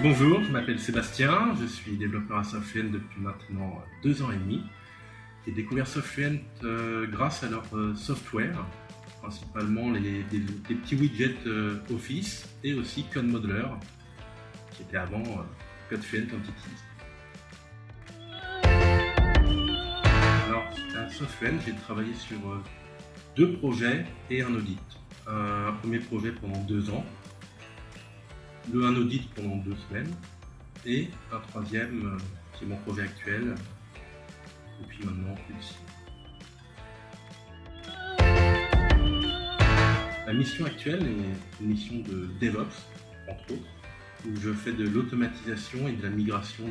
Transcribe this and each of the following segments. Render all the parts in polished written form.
Bonjour, je m'appelle Sébastien, je suis développeur à SoftFluent depuis maintenant 2 ans et demi. J'ai découvert SoftFluent grâce à leur software, principalement les petits widgets Office et aussi CodeModeler, qui était avant CodeFluent Entities. Alors, à SoftFluent, j'ai travaillé sur 2 projets et un audit. Un premier projet pendant 2 ans, un audit pendant 2 semaines et un troisième qui est mon projet actuel depuis maintenant plus de 6 mois. La mission actuelle est une mission de DevOps, entre autres, où je fais de l'automatisation et de la migration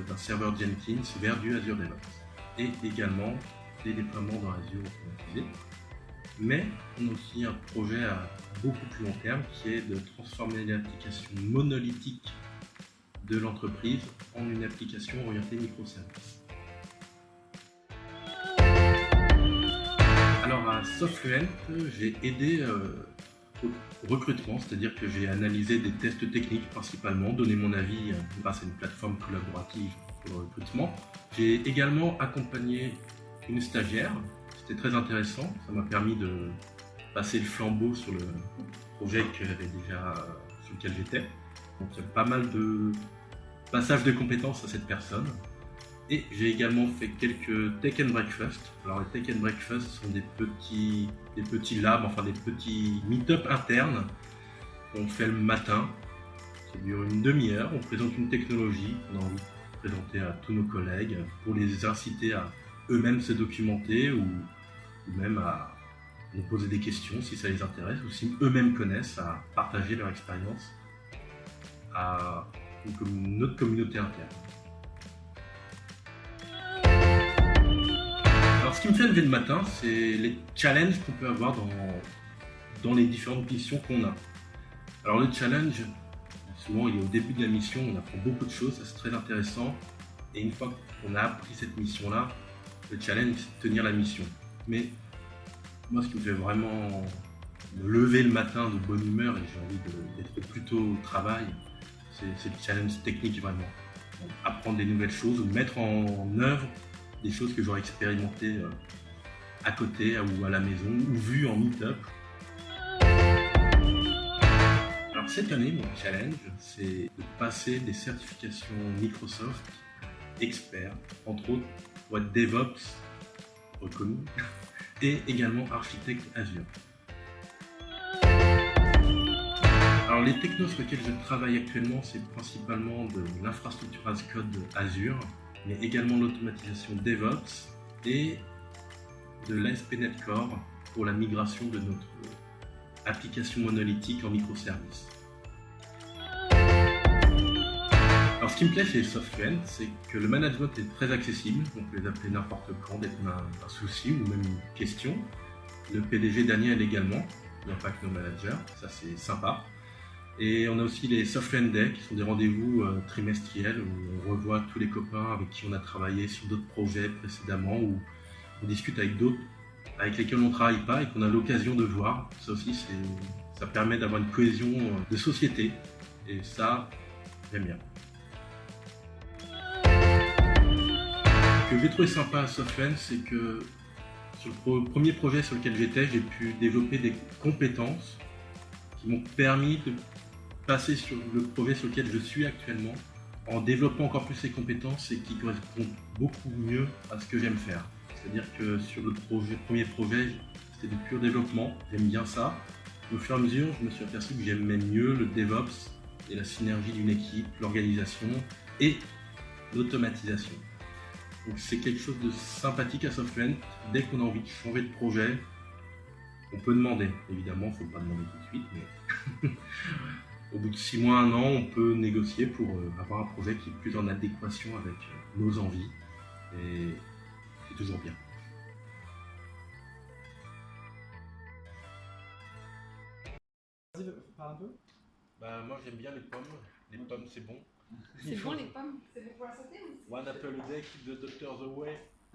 d'un serveur Jenkins vers du Azure DevOps et également des déploiements dans Azure automatisés. Mais on a aussi un projet à beaucoup plus long terme qui est de transformer l'application monolithique de l'entreprise en une application orientée microservices. Alors à SoftFluent, j'ai aidé au recrutement, c'est-à-dire que j'ai analysé des tests techniques principalement, donné mon avis grâce à une plateforme collaborative pour le recrutement. J'ai également accompagné une stagiaire. C'était très intéressant, ça m'a permis de passer le flambeau sur le projet que j'avais déjà, sur lequel j'étais. Donc il y a pas mal de passages de compétences à cette personne. Et j'ai également fait quelques Tech and Breakfast. Alors les Tech and Breakfast sont des petits labs, enfin des petits meet-up internes qu'on fait le matin. Ça dure une demi-heure, on présente une technologie qu'on a envie de présenter à tous nos collègues pour les inciter à eux-mêmes se documenter ou même à nous poser des questions si ça les intéresse ou si eux-mêmes connaissent, à partager leur expérience à notre communauté interne. Alors ce qui me fait lever le matin, c'est les challenges qu'on peut avoir dans les différentes missions qu'on a. Alors le challenge, souvent il est au début de la mission, on apprend beaucoup de choses, ça c'est très intéressant. Et une fois qu'on a appris cette mission-là, le challenge c'est de tenir la mission. Mais moi ce qui me fait vraiment me lever le matin de bonne humeur et j'ai envie d'être plutôt au travail, c'est le challenge technique vraiment. Donc, apprendre des nouvelles choses ou mettre en œuvre des choses que j'aurais expérimentées à côté ou à la maison ou vues en meet-up. Alors cette année, mon challenge, c'est de passer des certifications Microsoft experts, entre autres pour être DevOps reconnu et également architecte Azure. Alors les technos sur lesquels je travaille actuellement, c'est principalement de l'infrastructure as code Azure, mais également l'automatisation DevOps et de l'ASP.NET Core pour la migration de notre application monolithique en microservices. Alors ce qui me plaît chez SoftFluent, c'est que le management est très accessible, on peut les appeler n'importe quand dès qu'on a un souci ou même une question. Le PDG Daniel également, il n'y a pas que nos managers, ça c'est sympa. Et on a aussi les SoftFluent Day, qui sont des rendez-vous trimestriels où on revoit tous les copains avec qui on a travaillé sur d'autres projets précédemment, où on discute avec d'autres avec lesquels on ne travaille pas et qu'on a l'occasion de voir. Ça aussi, ça permet d'avoir une cohésion de société et ça, j'aime bien. Ce que j'ai trouvé sympa à SoftFluent, c'est que sur le premier projet sur lequel j'étais, j'ai pu développer des compétences qui m'ont permis de passer sur le projet sur lequel je suis actuellement en développant encore plus ces compétences et qui correspondent beaucoup mieux à ce que j'aime faire. C'est-à-dire que sur le premier projet, c'était du pur développement, j'aime bien ça. Au fur et à mesure, je me suis aperçu que j'aimais mieux le DevOps et la synergie d'une équipe, l'organisation et l'automatisation. Donc c'est quelque chose de sympathique à SoftFluent. Dès qu'on a envie de changer de projet, on peut demander. Évidemment, il ne faut pas demander tout de suite, mais au bout de 6 mois, 1 an, on peut négocier pour avoir un projet qui est plus en adéquation avec nos envies. Et c'est toujours bien. Vas-y, parle un peu. Bah, moi j'aime bien les pommes. Les pommes c'est bon. C'est bon les pommes? C'est bon pour la santé ou? One apple a day keep the doctors away.